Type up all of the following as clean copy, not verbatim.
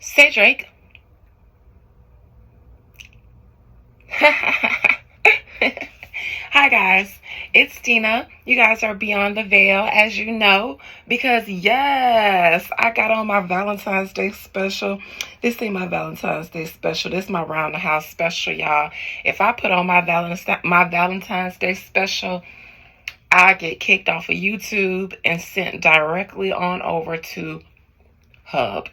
Say Drake. Hi guys, it's Tina. You guys are beyond the veil, as you know, because yes, I got on my Valentine's Day special. This ain't my Valentine's Day special. This is my round the house special, y'all. If I put on my Valentine's Day special, I get kicked off of YouTube and sent directly on over to Hub.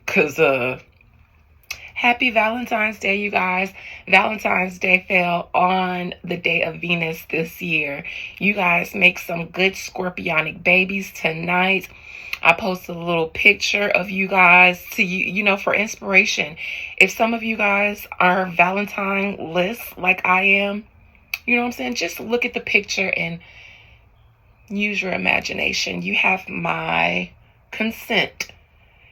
Cause happy Valentine's Day, you guys. Valentine's Day fell on the day of Venus this year. You guys make some good scorpionic babies tonight. I posted a little picture of you guys to for inspiration. If some of you guys are Valentine lists like I am, you know what I'm saying? Just look at the picture and use your imagination. You have my consent.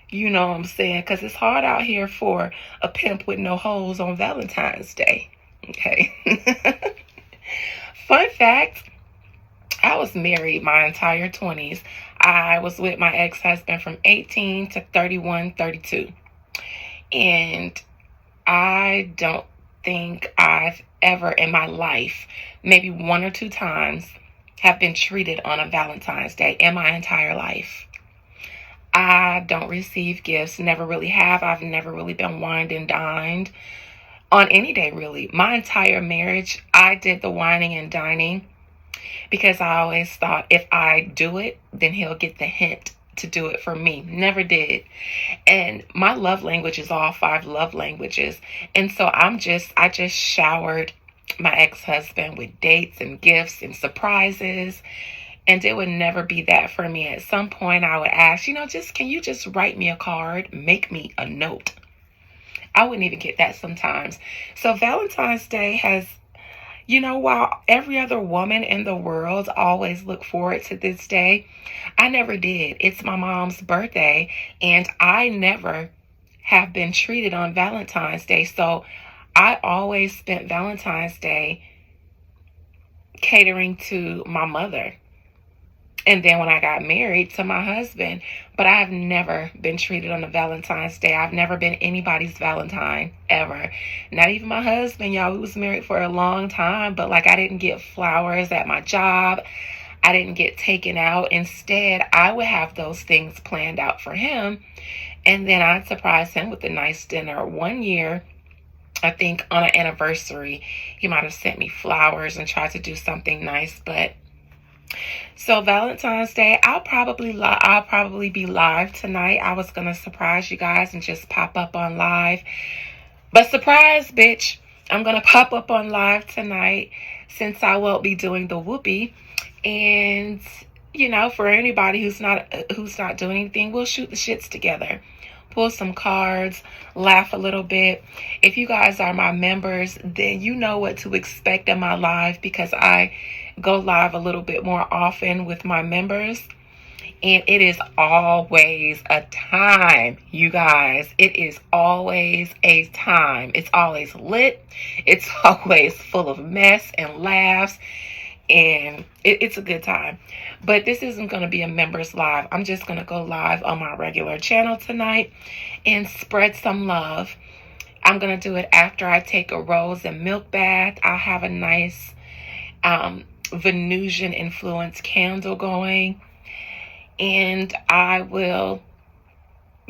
You know what I'm saying? Because it's hard out here for a pimp with no holes on Valentine's Day. Okay. Fun fact, I was married my entire 20s. I was with my ex-husband from 18 to 31, 32. And I don't think I've ever in my life, maybe one or two times, have been treated on a Valentine's Day in my entire life. I don't receive gifts, never really have. I've never really been wined and dined on any day, really. My entire marriage, I did the wining and dining because I always thought if I do it, then he'll get the hint to do it for me. Never did. And my love language is all 5 love languages. And so I just showered my ex-husband with dates and gifts and surprises. And it would never be that for me. At some point, I would ask, can you just write me a card? Make me a note. I wouldn't even get that sometimes. So Valentine's Day has, while every other woman in the world always look forward to this day, I never did. It's my mom's birthday, and I never have been treated on Valentine's Day. So I always spent Valentine's Day catering to my mother. And then when I got married to my husband, but I have never been treated on a Valentine's Day. I've never been anybody's Valentine, ever. Not even my husband, y'all. We was married for a long time, but I didn't get flowers at my job. I didn't get taken out. Instead, I would have those things planned out for him. And then I'd surprise him with a nice dinner. One year, I think on an anniversary, he might have sent me flowers and tried to do something nice, but so Valentine's Day, I'll probably be live tonight. I was gonna surprise you guys and just pop up on live, but surprise, bitch! I'm gonna pop up on live tonight since I won't be doing the whoopee. And for anybody who's not doing anything, we'll shoot the shits together. Pull some cards, laugh a little bit. If you guys are my members, then you know what to expect in my live because I go live a little bit more often with my members. And it is always a time, you guys. It is always a time. It's always lit. It's always full of mess and laughs. And it's a good time. But this isn't going to be a members live. I'm just going to go live on my regular channel tonight and spread some love. I'm going to do it after I take a rose and milk bath. I'll have a nice Venusian influence candle going. And I will,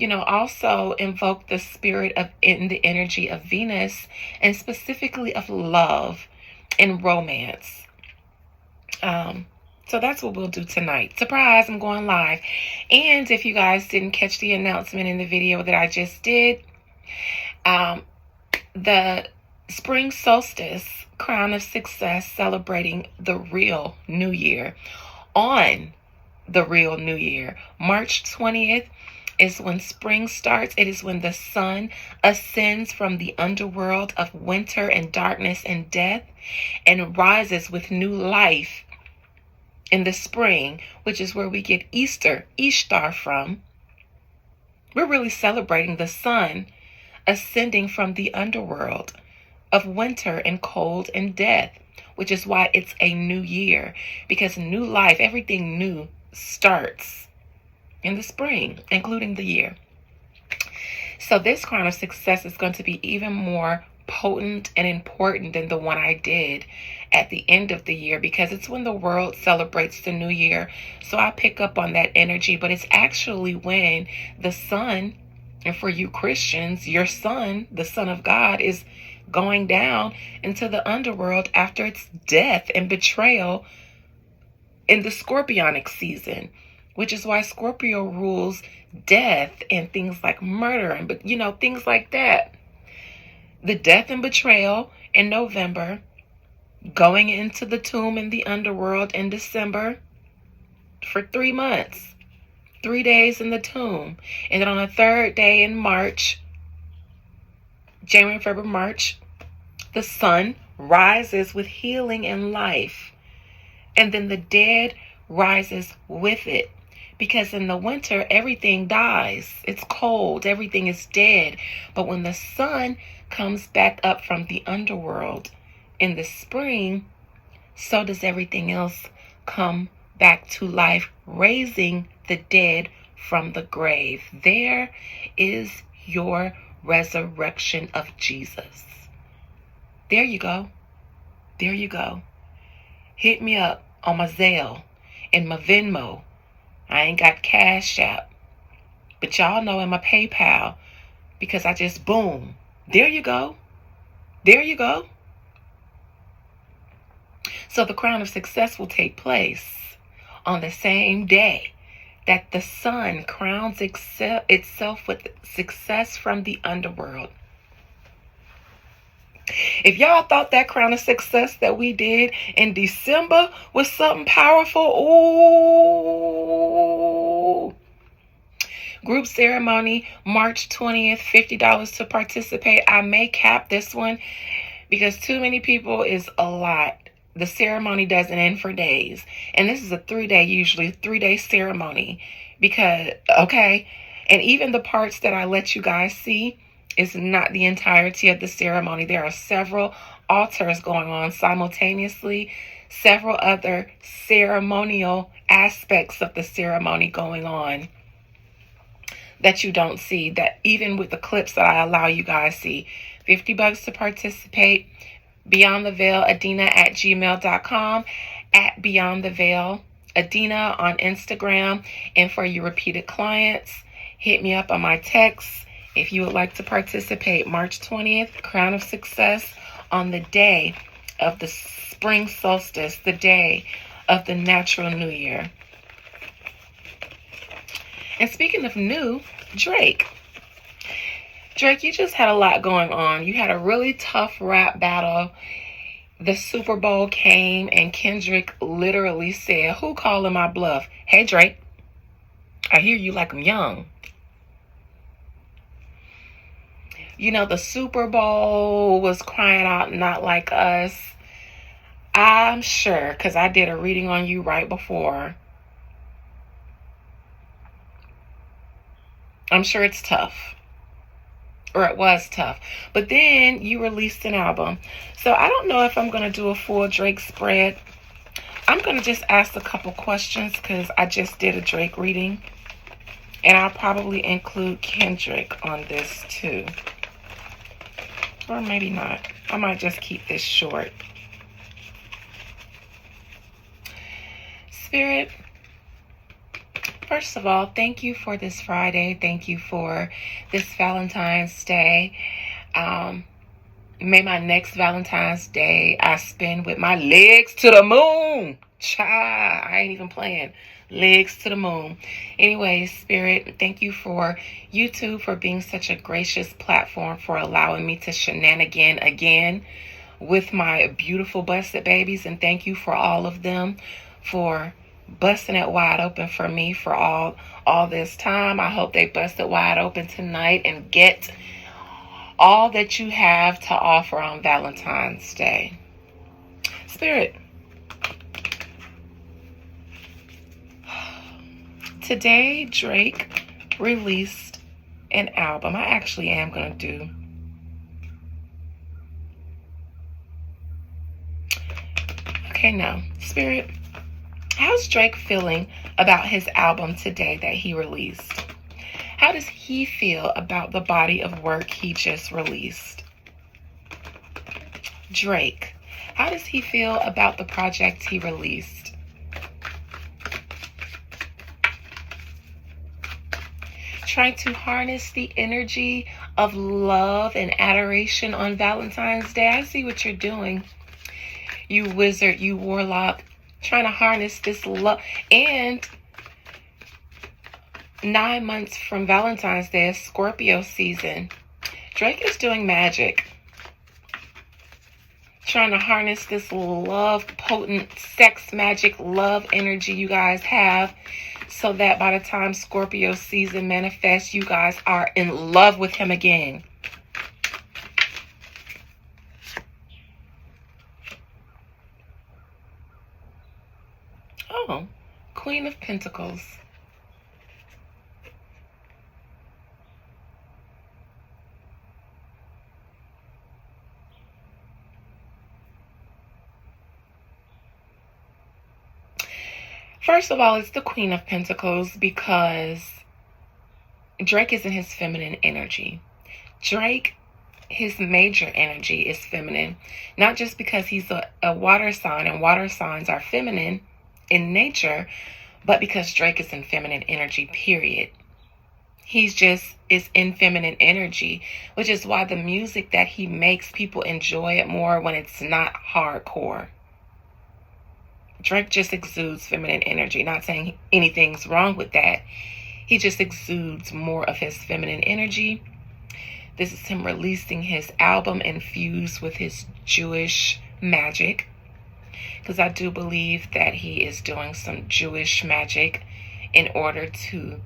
also invoke the spirit in the energy of Venus and specifically of love and romance. So that's what we'll do tonight. Surprise, I'm going live. And if you guys didn't catch the announcement in the video that I just did, the spring solstice, crown of success, celebrating the real new year. On the real new year, March 20th, is when spring starts. It is when the sun ascends from the underworld of winter and darkness and death and rises with new life in the spring, which is where we get Ishtar from. We're really celebrating the sun ascending from the underworld of winter and cold and death, which is why it's a new year, because new life, everything new starts in the spring, including the year. So this crown of success is going to be even more potent and important than the one I did at the end of the year, because it's when the world celebrates the new year. So I pick up on that energy, but it's actually when the sun, and for you Christians, your son, the Son of God, is going down into the underworld after its death and betrayal in the scorpionic season, which is why Scorpio rules death and things like murder and, things like that. The death and betrayal in November, going into the tomb in the underworld in December for 3 months, 3 days in the tomb. And then on the third day in March, January, February, March, the sun rises with healing and life. And then the dead rises with it. Because in the winter, everything dies. It's cold. Everything is dead. But when the sun comes back up from the underworld in the spring, so does everything else come back to life, raising the dead from the grave. There is your resurrection of Jesus. There you go. There you go. Hit me up on my Zelle and my Venmo. I ain't got Cash App, but y'all know in my PayPal, because I just boom. There you go. There you go. So the crown of success will take place on the same day that the sun crowns itself with success from the underworld. If y'all thought that crown of success that we did in December was something powerful, ooh. Group ceremony, March 20th, $50 to participate. I may cap this one because too many people is a lot. The ceremony doesn't end for days. And this is a 3-day, usually 3-day ceremony. Because, okay, and even the parts that I let you guys see is not the entirety of the ceremony. There are several altars going on simultaneously, several other ceremonial aspects of the ceremony going on that you don't see, that even with the clips that I allow you guys see. $50 to participate. Beyond the Veil, Adina@gmail.com, at Beyond the Veil, Adina on Instagram. And for your repeated clients, hit me up on my text if you would like to participate. March 20th, Crown of Success, on the day of the spring solstice, the day of the natural new year. And speaking of new, Drake, you just had a lot going on. You had a really tough rap battle. The Super Bowl came and Kendrick literally said, "Who calling my bluff? Hey, Drake, I hear you like I'm young." The Super Bowl was crying out, "Not like us." I'm sure, because I did a reading on you right before. I'm sure it's tough. Or it was tough. But then you released an album. So I don't know if I'm going to do a full Drake spread. I'm going to just ask a couple questions because I just did a Drake reading. And I'll probably include Kendrick on this too. Or maybe not. I might just keep this short. Spirit, first of all, thank you for this Friday. Thank you for this Valentine's Day. May my next Valentine's Day I spend with my legs to the moon. Child, I ain't even playing. Legs to the moon. Anyway, Spirit, thank you for YouTube for being such a gracious platform, for allowing me to shenanigan again with my beautiful busted babies. And thank you for all of them for busting it wide open for me for all this time. I hope they bust it wide open tonight and get all that you have to offer on Valentine's Day. Spirit, today Drake released an album. I actually am going to do okay now. Spirit, How's Drake feeling about his album today that he released? How does he feel about the body of work he just released? Drake, how does he feel about the project he released? Trying to harness the energy of love and adoration on Valentine's Day. I see what you're doing. You wizard, you warlock, trying to harness this love. And 9 months from Valentine's Day is Scorpio season. Drake is doing magic. Trying to harness this love, potent sex magic, love energy you guys have, so that by the time Scorpio season manifests, you guys are in love with him again. Oh, Queen of Pentacles. First of all, it's the Queen of Pentacles because Drake is in his feminine energy. Drake, his major energy is feminine, not just because he's a water sign and water signs are feminine in nature, but because Drake is in feminine energy, period. He's just is in feminine energy, which is why the music that he makes, people enjoy it more when it's not hardcore. Drake just exudes feminine energy. Not saying anything's wrong with that. He just exudes more of his feminine energy. This is him releasing his album infused with his Jewish magic. Because I do believe that he is doing some Jewish magic in order to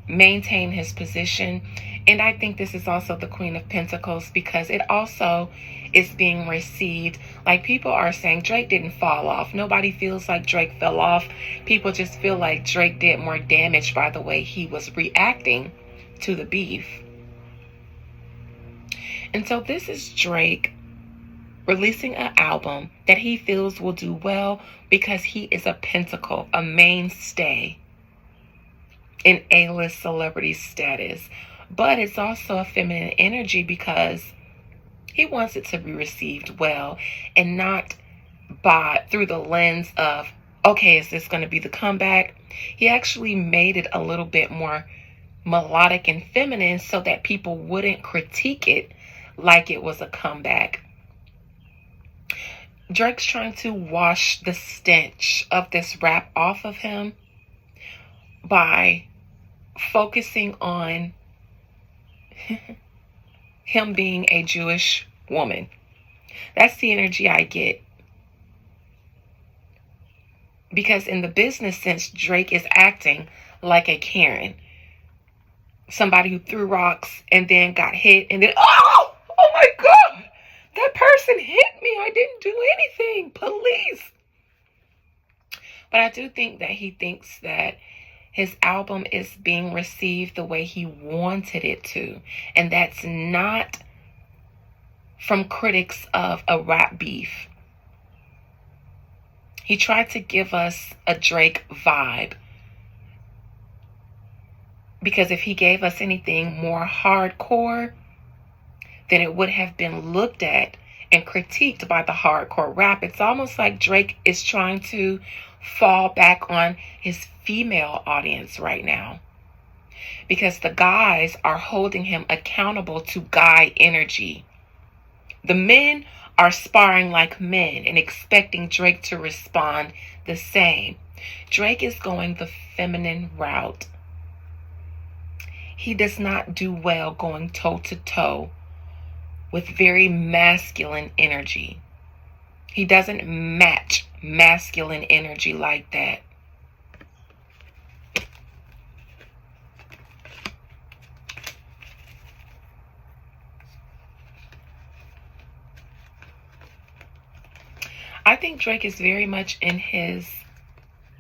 maintain his position. And I think this is also the Queen of Pentacles because it also is being received. Like, people are saying Drake didn't fall off. Nobody feels like Drake fell off. People just feel like Drake did more damage by the way he was reacting to the beef. And so this is Drake releasing an album that he feels will do well because he is a pentacle, a mainstay in A-list celebrity status. But it's also a feminine energy because he wants it to be received well and not through the lens of, okay, is this going to be the comeback? He actually made it a little bit more melodic and feminine so that people wouldn't critique it like it was a comeback. Drake's trying to wash the stench of this rap off of him by focusing on him being a Jewish woman. That's the energy I get. Because in the business sense, Drake is acting like a Karen. Somebody who threw rocks and then got hit and then, oh my God, that person hit me. I didn't do anything. Police. But I do think that he thinks that his album is being received the way he wanted it to. And that's not from critics of a rap beef. He tried to give us a Drake vibe. Because if he gave us anything more hardcore, then it would have been looked at and critiqued by the hardcore rap. It's almost like Drake is trying to fall back on his female audience right now. Because the guys are holding him accountable to guy energy. The men are sparring like men and expecting Drake to respond the same. Drake is going the feminine route. He does not do well going toe to toe with very masculine energy. He doesn't match masculine energy like that. I think Drake is very much in his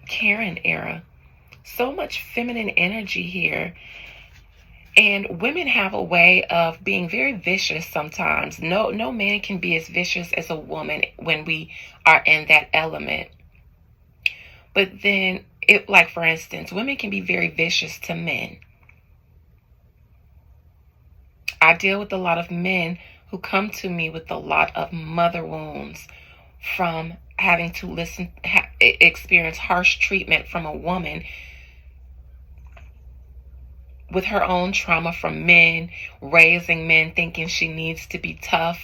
Karen era. So much feminine energy here. And women have a way of being very vicious sometimes. No man can be as vicious as a woman when we are in that element. But then, it, like for instance, women can be very vicious to men. I deal with a lot of men who come to me with a lot of mother wounds from having to experience harsh treatment from a woman with her own trauma from men, raising men, thinking she needs to be tough.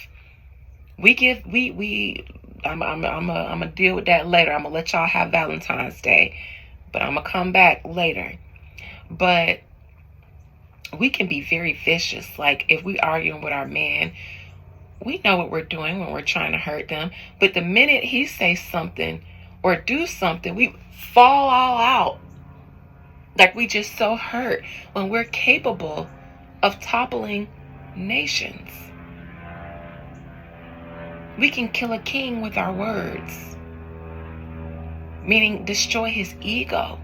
I'm gonna deal with that later. I'm gonna let y'all have Valentine's Day, but I'm gonna come back later. But we can be very vicious. Like if we arguing with our man, we know what we're doing when we're trying to hurt them. But the minute he says something or do something, we fall all out. Like we just so hurt when we're capable of toppling nations. We can kill a king with our words, meaning destroy his ego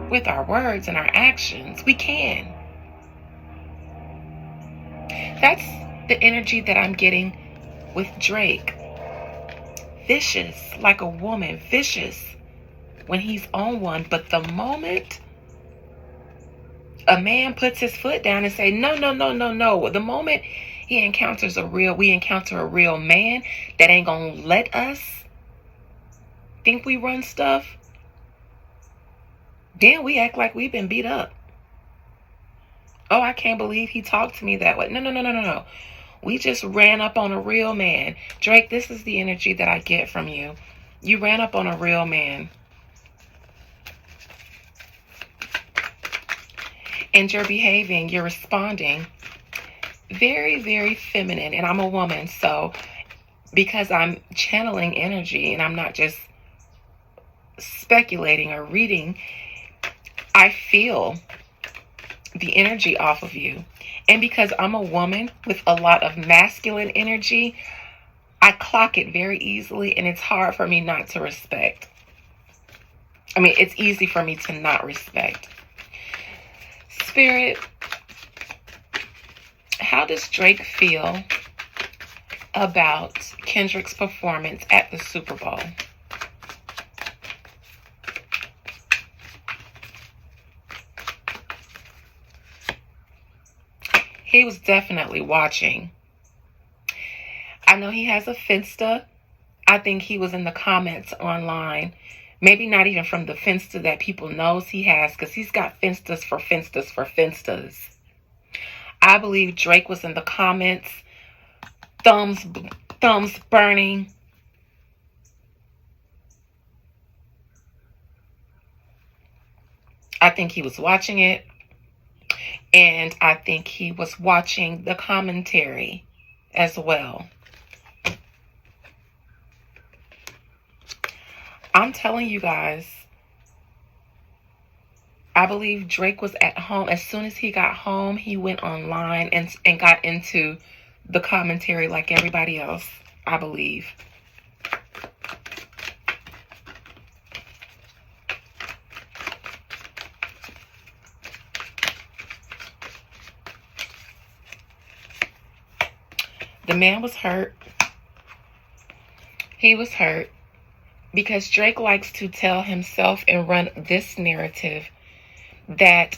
with our words and our actions. We can. That's the energy that I'm getting with Drake. Vicious, like a woman, vicious when he's on one. But the moment a man puts his foot down and say, no, the moment we encounter a real man that ain't gonna let us think we run stuff, then we act like we've been beat up. Oh, I can't believe he talked to me that way. No. We just ran up on a real man. Drake, this is the energy that I get from you. You ran up on a real man. And you're behaving, you're responding very, very feminine. And I'm a woman, so because I'm channeling energy and I'm not just speculating or reading, I feel the energy off of you. And because I'm a woman with a lot of masculine energy, I clock it very easily, and it's hard for me not to respect. I mean, it's easy for me to not respect. Spirit, how does Drake feel about Kendrick's performance at the Super Bowl? He was definitely watching. I know he has a Finsta. I think he was in the comments online. Maybe not even from the Finsta that people knows he has, because he's got Finstas for Finstas for Finstas. I believe Drake was in the comments, thumbs burning. I think he was watching it. And I think he was watching the commentary as well. I'm telling you guys, I believe Drake was at home. As soon as he got home, he went online and got into the commentary like everybody else, I believe. The man was hurt. He was hurt because Drake likes to tell himself and run this narrative that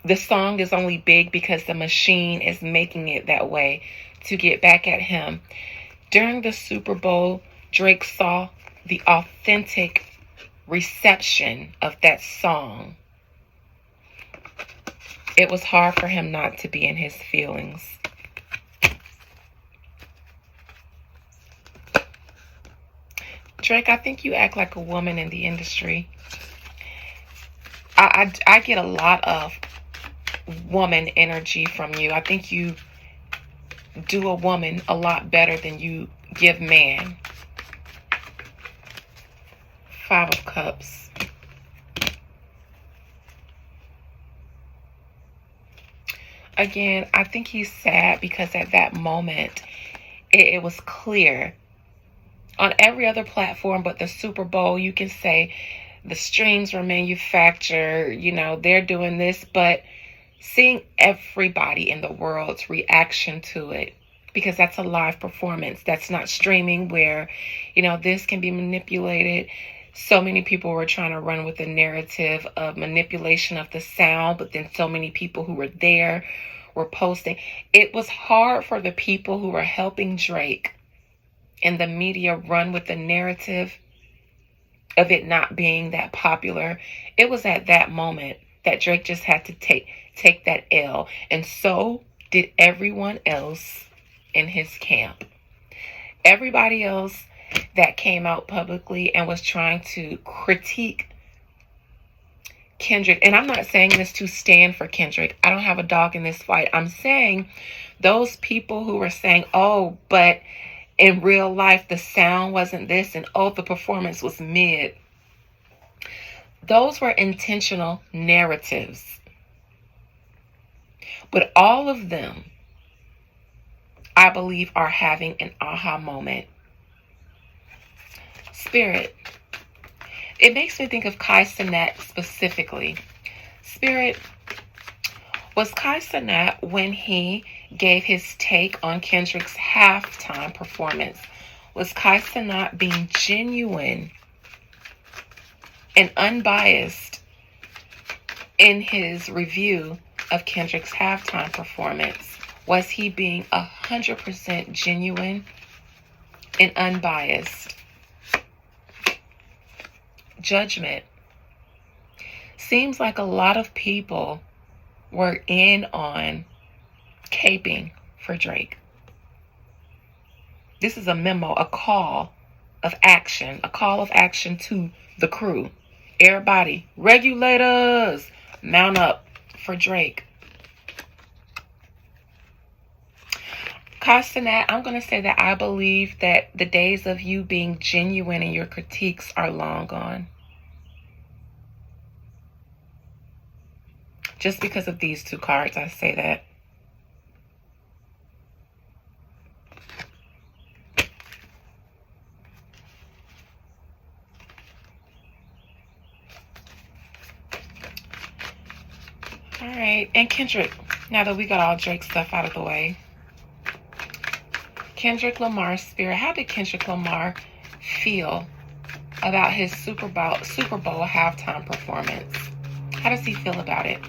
the song is only big because the machine is making it that way to get back at him. During the Super Bowl, Drake saw the authentic reception of that song. It was hard for him not to be in his feelings. Drake, I think you act like a woman in the industry. I get a lot of woman energy from you. I think you do a woman a lot better than you give man. 5 of Cups. Again, I think he's sad because at that moment, it was clear. On every other platform but the Super Bowl, you can say the streams were manufactured, they're doing this, but seeing everybody in the world's reaction to it, because that's a live performance. That's not streaming where, this can be manipulated. So many people were trying to run with the narrative of manipulation of the sound, but then so many people who were there were posting. It was hard for the people who were helping Drake and the media run with the narrative of it not being that popular. It was at that moment that Drake just had to take that L, and so did everyone else in his camp. Everybody else that came out publicly and was trying to critique Kendrick, and I'm not saying this to stand for Kendrick. I don't have a dog in this fight. I'm saying those people who were saying, oh, but in real life, the sound wasn't this, and oh, the performance was mid. Those were intentional narratives. But all of them, I believe, are having an aha moment. Spirit. It makes me think of Kai Cenat specifically. Spirit, was Kai Cenat, when he gave his take on Kendrick's halftime performance, was Kai Cenat being genuine and unbiased in his review of Kendrick's halftime performance? Was he being 100% genuine and unbiased? Judgment. Seems like a lot of people were in on caping for Drake. This is a memo, a call of action to the crew. Everybody, regulators, mount up for Drake. Kai Cenat, I'm going to say that I believe that the days of you being genuine in your critiques are long gone. Just because of these two cards, I say that. All right, and Kendrick, now that we got all Drake stuff out of the way. Kendrick Lamar's spirit. How did Kendrick Lamar feel about his Super Bowl halftime performance? How does he feel about it?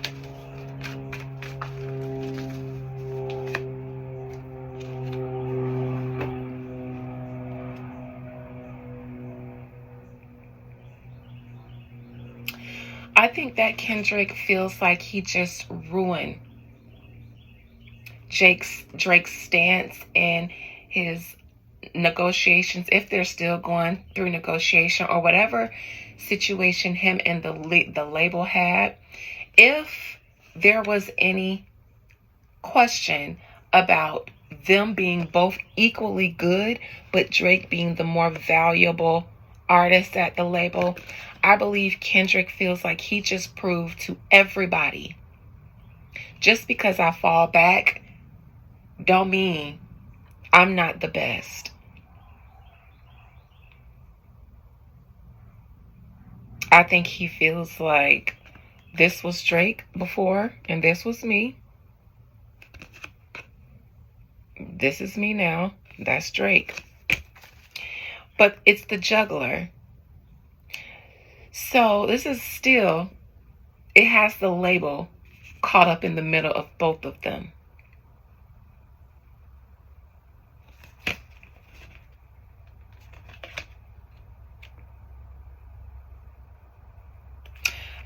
I think that Kendrick feels like he just ruined Drake's stance in his negotiations, if they're still going through negotiation or whatever situation him and the label had. If there was any question about them being both equally good, but Drake being the more valuable artist at the label, I believe Kendrick feels like he just proved to everybody, just because I fall back don't mean I'm not the best. I think he feels like this was Drake before and this was me. This is me now. That's Drake. But it's the juggler. So this is still, it has the label caught up in the middle of both of them.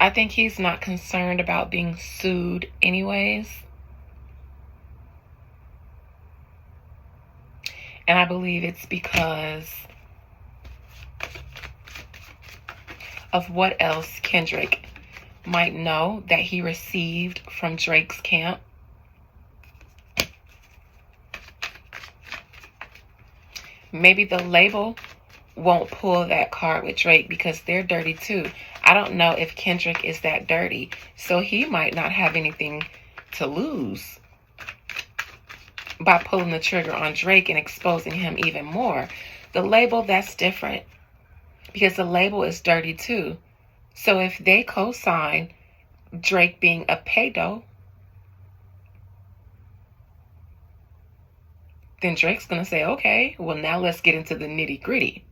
I think he's not concerned about being sued anyways. And I believe it's because of what else Kendrick might know that he received from Drake's camp. Maybe the label won't pull that card with Drake because they're dirty too. I don't know if Kendrick is that dirty, so he might not have anything to lose by pulling the trigger on Drake and exposing him even more. The label, that's different because the label is dirty too. So if they co-sign Drake being a pedo, then Drake's going to say, okay, well, now let's get into the nitty gritty.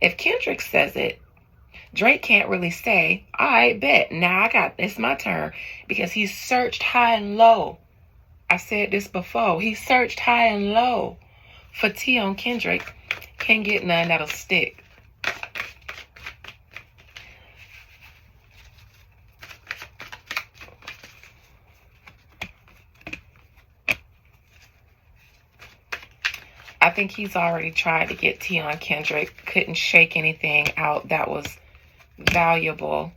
If Kendrick says it, Drake can't really say, I bet, now it's my turn, because he searched high and low. I said this before. He searched high and low for tea on Kendrick. Can't get none that'll stick. I think he's already tried to get tea on Kendrick. Couldn't shake anything out that was valuable.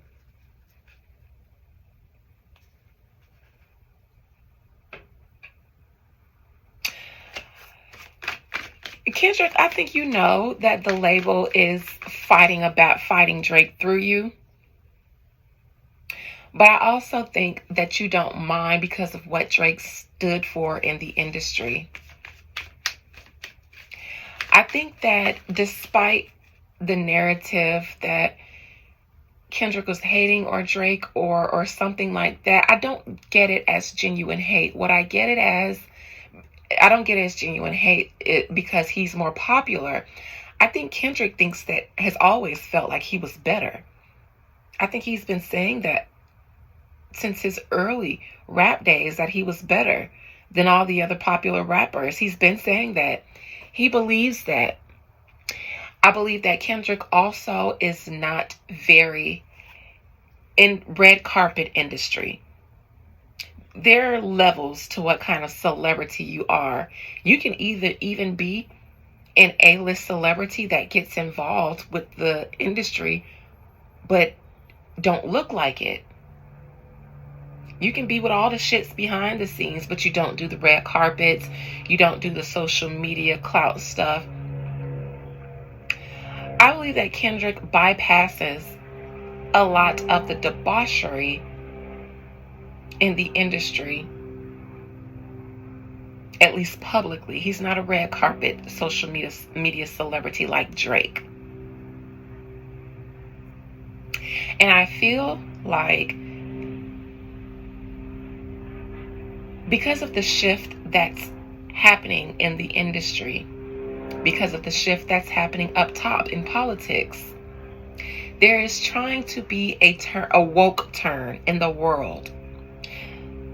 Kendrick, I think you know that the label is fighting Drake through you. But I also think that you don't mind because of what Drake stood for in the industry. I think that despite the narrative that Kendrick was hating or Drake or something like that, I don't get it as genuine hate. I don't get it as genuine hate because he's more popular. I think Kendrick has always felt like he was better. I think he's been saying that since his early rap days, that he was better than all the other popular rappers. He's been saying that. He believes that. I believe that Kendrick also is not very in red carpet industry. There are levels to what kind of celebrity you are. You can even be an A-list celebrity that gets involved with the industry, but don't look like it. You can be with all the shits behind the scenes, but you don't do the red carpets. You don't do the social media clout stuff. I believe that Kendrick bypasses a lot of the debauchery in the industry, at least publicly. He's not a red carpet social media celebrity like Drake. And I feel like because of the shift that's happening in the industry, because of the shift that's happening up top in politics, there is trying to be a woke turn in the world.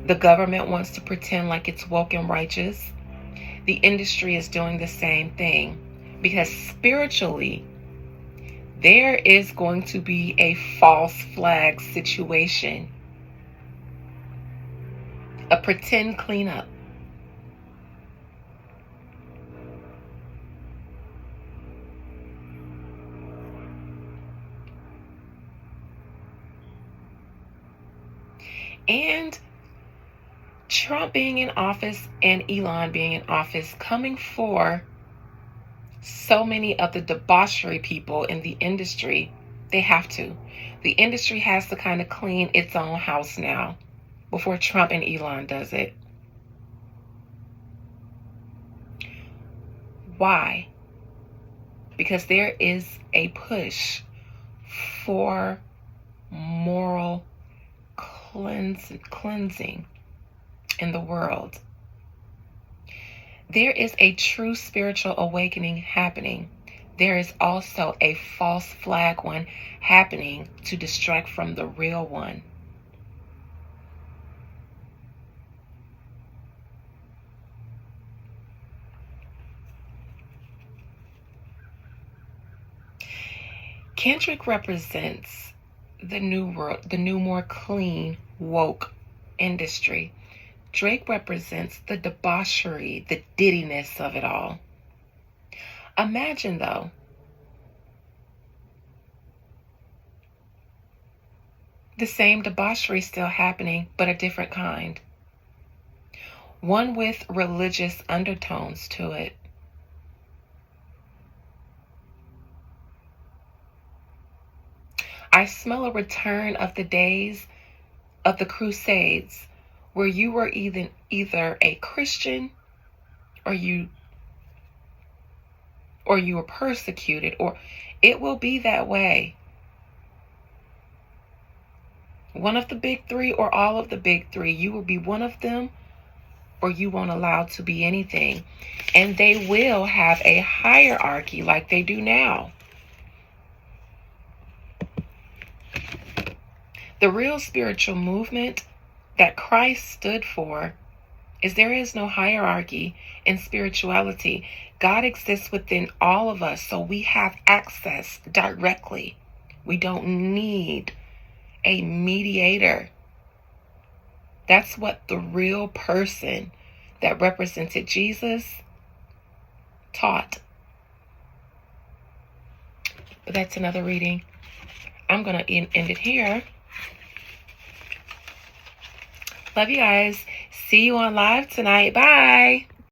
The government wants to pretend like it's woke and righteous. The industry is doing the same thing because spiritually, there is going to be a false flag situation, a pretend cleanup. And Trump being in office and Elon being in office, coming for so many of the debauchery people in the industry, they have to. The industry has to kind of clean its own house now before Trump and Elon does it. Why? Because there is a push for moral cleansing in the world. There is a true spiritual awakening happening. There is also a false flag one happening to distract from the real one. Kendrick represents the new world, the new, more clean, woke industry. Drake represents the debauchery, the dittiness of it all. Imagine, though, the same debauchery still happening, but a different kind. One with religious undertones to it. I smell a return of the days of the Crusades, where you were either a Christian or you were persecuted, or it will be that way. One of the big three or all of the big three, you will be one of them or you won't allow to be anything. And they will have a hierarchy like they do now. The real spiritual movement that Christ stood for is there is no hierarchy in spirituality. God exists within all of us, so we have access directly. We don't need a mediator. That's what the real person that represented Jesus taught. But that's another reading. I'm going to end it here. Love you guys. See you on live tonight. Bye.